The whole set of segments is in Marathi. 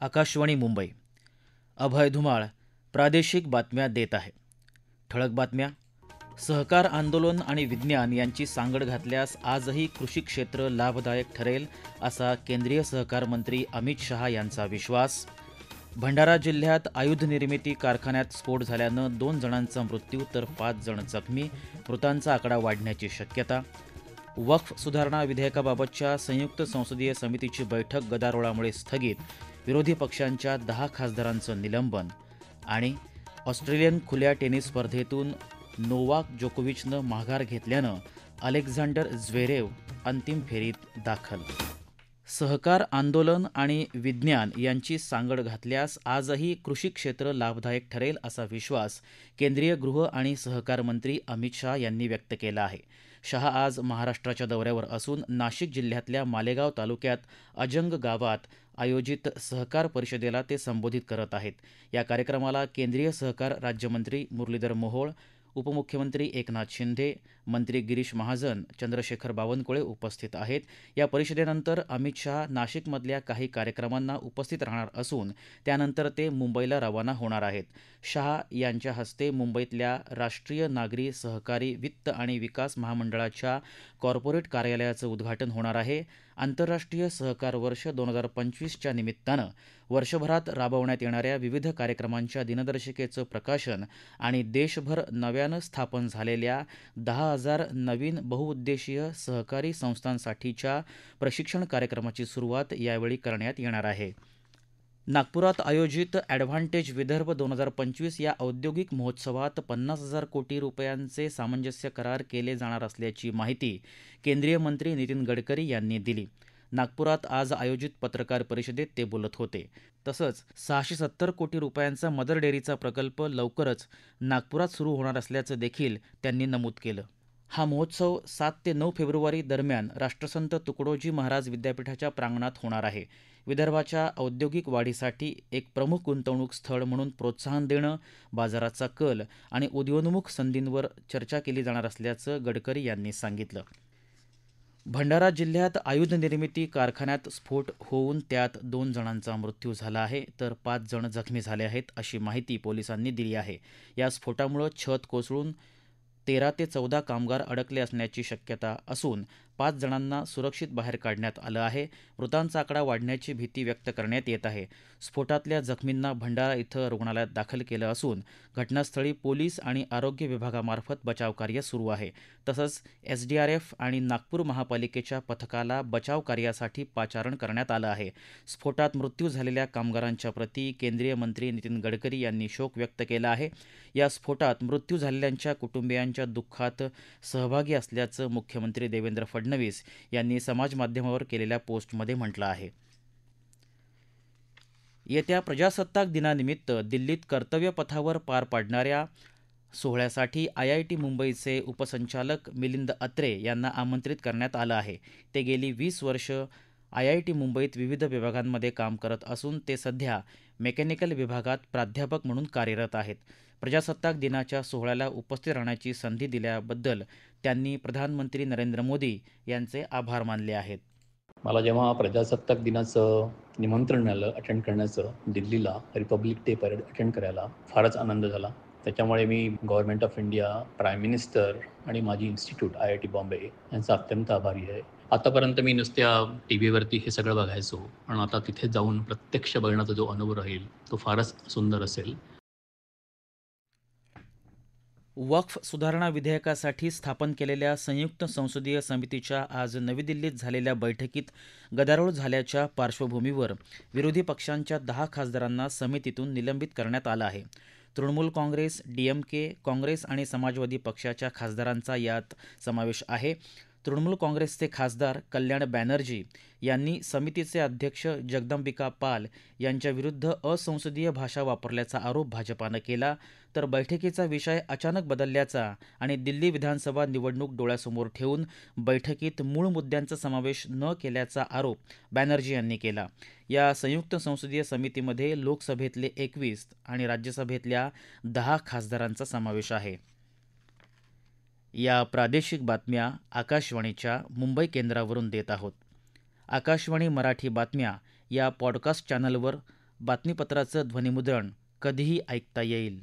आकाशवाणी मुंबई. अभय धुमाळ प्रादेशिक बातम्या देत आहे. ठळक बातम्या. सहकार आंदोलन आणि विज्ञान यांची सांगड घातल्यास आजही कृषी क्षेत्र लाभदायक ठरेल, असा केंद्रीय सहकार मंत्री अमित शहा यांचा विश्वास. भंडारा जिल्ह्यात आयुध निर्मिती कारखान्यात स्फोट झाल्यानं 2 जणांचा मृत्यू तर 5 जण जखमी, मृतांचा आकडा वाढण्याची शक्यता. वक्फ सुधारणा विधेयकाबाबतच्या संयुक्त संसदीय समितीची बैठक गदारोळामुळे स्थगित, विरोधी पक्षांच्या 10 खासदारांचं निलंबन. आणि ऑस्ट्रेलियन खुल्या टेनिस स्पर्धेतून नोवाक जोकोविचनं माघार घेतल्यानं अलेक्झांडर झ्वेरेव अंतिम फेरीत दाखल. सहकार आंदोलन आणि विज्ञान यांची सांगड घातल्यास आजही कृषी क्षेत्र लाभदायक ठरेल, असा विश्वास केंद्रीय गृह आणि सहकार मंत्री अमित शहा यांनी व्यक्त केला आहे. शहा आज महाराष्ट्राच्या दौऱ्यावर असून नाशिक जिल्ह्यातल्या मालेगाव तालुक्यात अजंग गावात आयोजित सहकार परिषदेला ते संबोधित करत आहेत. या कार्यक्रमाला केंद्रीय सहकार राज्यमंत्री मुरलीधर मोहोळ, उपमुख्यमंत्री एकनाथ शिंदे, मंत्री गिरीश महाजन, चंद्रशेखर बावनकुळे उपस्थित आहेत. या परिषदेनंतर अमित शहा नाशिकमधल्या काही कार्यक्रमांना उपस्थित राहणार असून त्यानंतर ते मुंबईला रवाना होणार आहेत. शहा यांच्या हस्ते मुंबईतल्या राष्ट्रीय नागरी सहकारी वित्त आणि विकास महामंडळाच्या कॉर्पोरेट कार्यालयाचं उद्घाटन होणार आहे. आंतरराष्ट्रीय सहकार वर्ष 2025च्या निमित्तानं वर्षभरात राबवण्यात येणाऱ्या विविध कार्यक्रमांच्या दिनदर्शिकेचं प्रकाशन आणि देशभर नव्यानं स्थापन झालेल्या 10,000 नवीन बहुउद्देशीय सहकारी संस्थांसाठीच्या प्रशिक्षण कार्यक्रमाची सुरुवात यावेळी करण्यात येणार आहे. नागपुरात आयोजित ॲडव्हान्टेज विदर्भ 2025 या औद्योगिक महोत्सवात 50,000 कोटी रुपयांचे सामंजस्य करार केले जाणार असल्याची माहिती केंद्रीय मंत्री नितीन गडकरी यांनी दिली. नागपुरात आज आयोजित पत्रकार परिषदेत ते बोलत होते. तसंच 670 कोटी रुपयांचा मदर डेअरीचा प्रकल्प लवकरच नागपुरात सुरू होणार असल्याचं देखील त्यांनी नमूद केलं. हा महोत्सव 7 ते 9 फेब्रुवारी दरम्यान राष्ट्रसंत तुकडोजी महाराज विद्यापीठाच्या प्रांगणात होणार आहे. विदर्भाच्या औद्योगिक वाढीसाठी एक प्रमुख गुंतवणूक स्थळ म्हणून प्रोत्साहन देणं, बाजाराचा कल आणि उदयोन्मुख संधींवर चर्चा केली जाणार असल्याचं गडकरी यांनी सांगितलं. भंडारा जिल्ह्यात आयुध निर्मिती कारखान्यात स्फोट होऊन त्यात 2 जणांचा मृत्यू झाला आहे तर 5 जण जखमी झाले आहेत, अशी माहिती पोलिसांनी दिली आहे. या स्फोटामुळे छत कोसळून 13 ते 14 कामगार अडकले असण्याची शक्यता असून 5 जणांना सुरक्षित बाहेर काढण्यात आलं आहे. मृतांचा आकडा वाढण्याची भीती व्यक्त करण्यात येत आहे. स्फोटातल्या जखमींना भंडारा इथं रुग्णालयात दाखल केलं असून घटनास्थळी पोलीस आणि आरोग्य विभागामार्फत बचावकार्य सुरू आहे. तसंच SDRF आणि नागपूर महापालिकेच्या पथकाला बचाव कार्यासाठी पाचारण करण्यात आलं आहे. स्फोटात मृत्यू झालेल्या कामगारांच्या प्रती केंद्रीय मंत्री नितीन गडकरी यांनी शोक व्यक्त केला आहे. या स्फोटात मृत्यू झालेल्यांच्या कुटुंबियांच्या दुःखात सहभागी असल्याचं मुख्यमंत्री देवेंद्र फडणवीस यांनी समाजमाध्यमावर केलेल्या पोस्टमध्ये म्हटलं आहे. येत्या प्रजासत्ताक दिनानिमित्त दिल्लीत कर्तव्यपथावर पार पाडणाऱ्या सोहळ्यासाठी IIT मुंबईचे उपसंचालक मिलिंद अत्रे यांना आमंत्रित करण्यात आलं आहे. ते गेली 20 वर्ष IIT मुंबईत विविध विभागांमध्ये काम करत असून ते सध्या मेकॅनिकल विभागात प्राध्यापक म्हणून कार्यरत आहेत. प्रजासत्ताक दिनाच्या सोहळ्याला उपस्थित राहण्याची संधी दिल्याबद्दल त्यांनी प्रधानमंत्री नरेंद्र मोदी यांचे आभार मानले आहेत. मला जेव्हा प्रजासत्ताक दिनाचं निमंत्रण मिळालं अटेंड करण्याचं, दिल्लीला रिपब्लिक डे परेड अटेंड करायला फारच आनंद झाला. त्याच्यामुळे मी government of India, prime minister आणि माझी इन्स्टिट्यूट IIT बॉम्बे यांचा अत्यंत आभारी आहे. आतापर्यंत मी नुसत्या TV वरती हे सगळं बघायचो, पण आता तिथे जाऊन प्रत्यक्ष बघण्याचा जो अनुभव राहील तो फारच सुंदर असेल. वक्फ सुधारणा विधेयकासाठी स्थापन केलेल्या संयुक्त संसदीय समितीच्या आज नवी दिल्लीत झालेल्या बैठकीत गदारोळ झाल्याच्या पार्श्वभूमीवर विरोधी पक्षांच्या 10 खासदारांना समितीतून निलंबित करण्यात आलं आहे. तृणमूल काँग्रेस, DMK, काँग्रेस आणि समाजवादी पक्षाच्या खासदारांचा यात समावेश आहे. तृणमूल काँग्रेसचे खासदार कल्याण बॅनर्जी यांनी समितीचे अध्यक्ष जगदंबिका पाल यांच्याविरुद्ध असंसदीय भाषा वापरल्याचा आरोप भाजपानं केला. तर बैठकीचा विषय अचानक बदलल्याचा आणि दिल्ली विधानसभा निवडणूक डोळ्यासमोर ठेवून बैठकीत मूळ मुद्द्यांचा समावेश न केल्याचा आरोप बॅनर्जी यांनी केला. या संयुक्त संसदीय समितीमध्ये लोकसभेतले 21 आणि राज्यसभेतल्या 10 खासदारांचा समावेश आहे. या प्रादेशिक बातम्या आकाशवाणीच्या मुंबई केंद्रावरून देत आहोत. आकाशवाणी मराठी बातम्या या पॉडकास्ट चॅनलवर बातमीपत्राचं ध्वनिमुद्रण कधीही ऐकता येईल.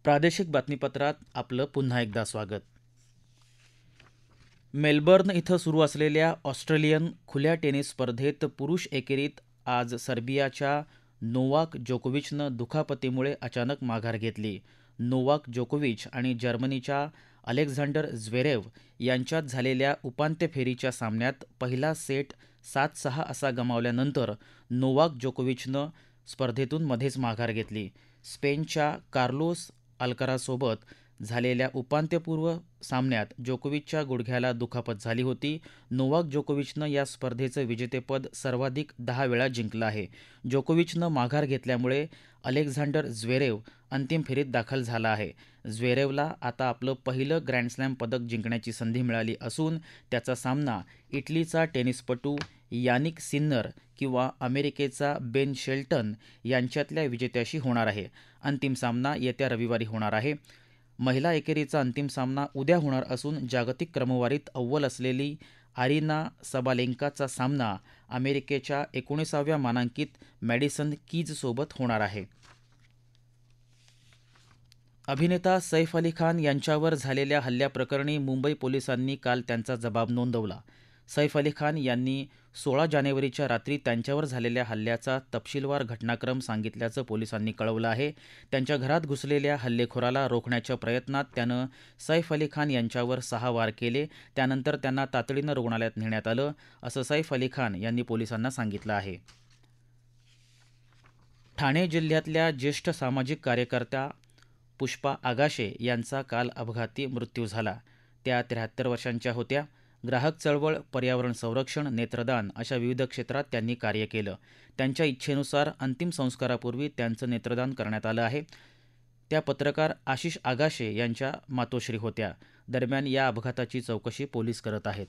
प्रादेशिक बातमीपत्रात आपलं पुन्हा एकदा स्वागत. मेलबर्न इथं सुरू असलेल्या ऑस्ट्रेलियन खुल्या टेनिस स्पर्धेत पुरुष एकेरीत आज सर्बियाच्या नोवाक जोकोविचनं दुखापतीमुळे अचानक माघार घेतली. नोवाक जोकोविच आणि जर्मनीच्या अलेक्झांडर झ्वेरेव यांच्यात झालेल्या उपांत्य फेरीच्या सामन्यात पहिला सेट 7-6 असा गमावल्यानंतर नोवाक जोकोविचनं स्पर्धेतून मध्येच माघार घेतली. स्पेनच्या कार्लोस अल्कारासोबत झालेल्या उपांत्यपूर्व सामन्यात जोकोविचच्या गुडघ्याला दुखापत झाली होती. नोवाक जोकोविचनं या स्पर्धेचं विजेतेपद सर्वाधिक 10 वेळा जिंकलं आहे. जोकोविचनं माघार घेतल्यामुळे अलेक्झांडर झ्वेरेव अंतिम फेरीत दाखल झाला आहे. झ्वेरेवला आता आपलं पहिलं ग्रँडस्लॅम पदक जिंकण्याची संधी मिळाली असून त्याचा सामना इटलीचा टेनिसपटू यानिक सिन्नर किंवा अमेरिकेचा बेन शेल्टन यांच्यातल्या विजेत्याशी होणार आहे. अंतिम सामना येत्या रविवारी होणार आहे. महिला एकेरीचा अंतिम सामना उद्या होणार असून जागतिक क्रमवारीत अव्वल असलेली आरिना सबालेंकाचा सामना अमेरिकेच्या 19व्या मानांकित मॅडिसन कीजसोबत होणार आहे. अभिनेता सैफ अली खान यांच्यावर झालेल्या हल्ल्याप्रकरणी मुंबई पोलिसांनी काल त्यांचा जबाब नोंदवला. सैफ अली खान यांनी 16 जानेवारीच्या रात्री त्यांच्यावर झालेल्या हल्ल्याचा तपशीलवार घटनाक्रम सांगितल्याचं पोलिसांनी कळवलं आहे. त्यांच्या घरात घुसलेल्या हल्लेखोराला रोखण्याच्या प्रयत्नात त्यानं सैफ अली खान यांच्यावर 6 वार केले. त्यानंतर त्यांना तातडीनं रुग्णालयात नेण्यात आलं, असं सैफ अली खान यांनी पोलिसांना सांगितलं आहे. ठाणे जिल्ह्यातल्या ज्येष्ठ सामाजिक कार्यकर्त्या पुष्पा आगाशे यांचा काल अपघाती मृत्यू झाला. त्या 73 वर्षांच्या होत्या. ग्राहक चळवळ, पर्यावरण संरक्षण, नेत्रदान अशा विविध क्षेत्रात त्यांनी कार्य केलं. त्यांच्या इच्छेनुसार अंतिम संस्कारापूर्वी त्यांचं नेत्रदान करण्यात आलं आहे. त्या पत्रकार आशिष आगाशे यांच्या मातोश्री होत्या. दरम्यान या अपघाताची चौकशी पोलीस करत आहेत.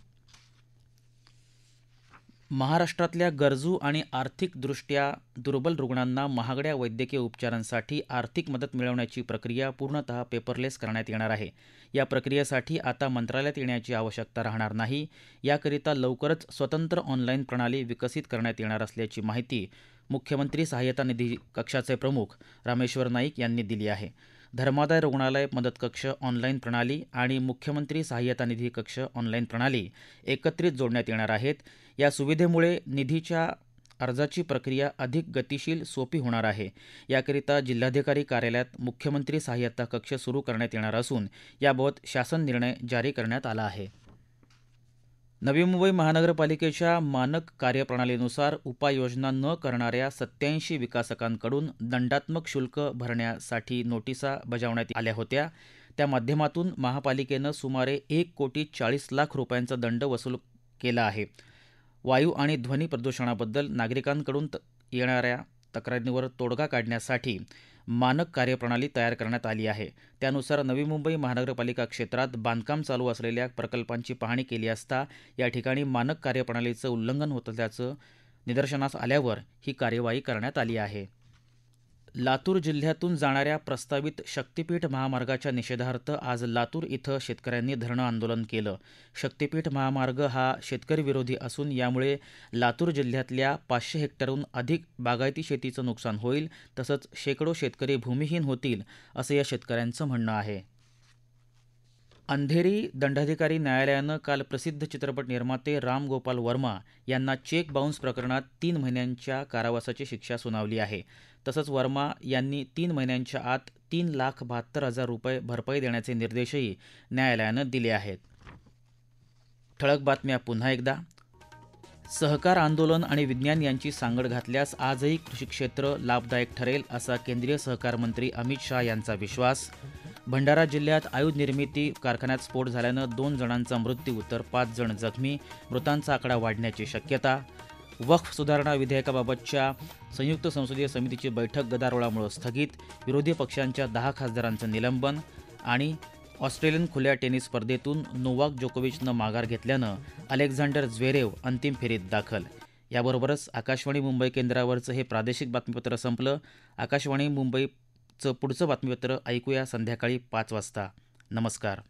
महाराष्ट्रातल्या गरजू आणि आर्थिकदृष्ट्या दुर्बल रुग्णांना महागड्या वैद्यकीय उपचारांसाठी आर्थिक मदत मिळवण्याची प्रक्रिया पूर्णतः पेपरलेस करण्यात येणार आहे. या प्रक्रियेसाठी आता मंत्रालयात येण्याची आवश्यकता राहणार नाही. याकरिता लवकरच स्वतंत्र ऑनलाईन प्रणाली विकसित करण्यात येणार असल्याची माहिती मुख्यमंत्री सहाय्यता निधी कक्षाचे प्रमुख रामेश्वर नाईक यांनी दिली आहे. धर्मादाय रुग्णालय मदत कक्ष ऑनलाईन प्रणाली आणि मुख्यमंत्री सहाय्यता निधी कक्ष ऑनलाईन प्रणाली एकत्रित जोडण्यात येणार आहेत. या सुविधेमुळे निधीच्या अर्जाची प्रक्रिया अधिक गतिशील, सोपी होणार आहे. याकरिता जिल्हाधिकारी कार्यालयात मुख्यमंत्री सहाय्यता कक्ष सुरू करण्यात येणार असून याबाबत शासन निर्णय जारी करण्यात आला आहे. नवी मुंबई महानगरपालिकेच्या मानक कार्यप्रणालीनुसार उपाययोजना न करणाऱ्या 87 विकासकांकडून दंडात्मक शुल्क भरण्यासाठी नोटिसा बजावण्यात आल्या होत्या. त्या माध्यमातून महापालिकेनं सुमारे 1,40,00,00,000 रुपयांचा दंड वसूल केला आहे. वायू आणि ध्वनी प्रदूषणाबद्दल नागरिकांकडून येणाऱ्या तक्रारींवर तोडगा काढण्यासाठी मानक कार्यप्रणाली तयार करण्यात आली आहे. त्यानुसार नवी मुंबई महानगरपालिका क्षेत्रात बांधकाम चालू असलेल्या प्रकल्पांची पाहणी केली असता या ठिकाणी मानक कार्यप्रणालीचं उल्लंघन होत असल्याचं निदर्शनास आल्यावर ही कार्यवाही करण्यात आली आहे. लातूर जिल्ह्यातून जाणाऱ्या प्रस्तावित शक्तिपीठ महामार्गाच्या निषेधार्थ आज लातूर इथं शेतकऱ्यांनी धरणं आंदोलन केलं. शक्तिपीठ महामार्ग हा शेतकरी विरोधी असून यामुळे लातूर जिल्ह्यातल्या 500 हेक्टरहून अधिक बागायती शेतीचं नुकसान होईल, तसंच शेकडो शेतकरी भूमिहीन होतील, असं या शेतकऱ्यांचं म्हणणं आहे. अंधेरी दंडाधिकारी न्यायालयानं काल प्रसिद्ध चित्रपट निर्माते राम गोपाल वर्मा यांना चेक बाउन्स प्रकरणात 3 महिन्यांच्या कारावासाची शिक्षा सुनावली आहे. तसंच वर्मा यांनी 3 महिन्यांच्या आत 3,72,000 रुपये भरपाई देण्याचे निर्देशही न्यायालयानं दिले आहेत. ठळक बातम्या पुन्हा एकदा. सहकार आंदोलन आणि विज्ञान यांची सांगड घातल्यास आजही कृषी क्षेत्र लाभदायक ठरेल, असा केंद्रीय सहकार मंत्री अमित शाह यांचा विश्वास. भंडारा जिल्ह्यात आयुध निर्मिती कारखान्यात स्फोट झाल्यानं 2 जणांचा मृत्यू तर 5 जण जखमी. मृतांचा आकडा वाढण्याची शक्यता. वक्फ सुधारणा विधेयकाबाबतच्या संयुक्त संसदीय समितीची बैठक गदारोळामुळे स्थगित. विरोधी पक्षांच्या 10 खासदारांचं निलंबन. आणि ऑस्ट्रेलियन खुल्या टेनिस स्पर्धेतून नोवाक जोकोविचनं माघार घेतल्यानं अलेक्झांडर झ्वेरेव अंतिम फेरीत दाखल. याबरोबरच आकाशवाणी मुंबई केंद्रावरचं हे प्रादेशिक बातमीपत्र संपलं. आकाशवाणी मुंबईचं पुढचं बातमीपत्र ऐकूया संध्याकाळी 5 वाजता. नमस्कार.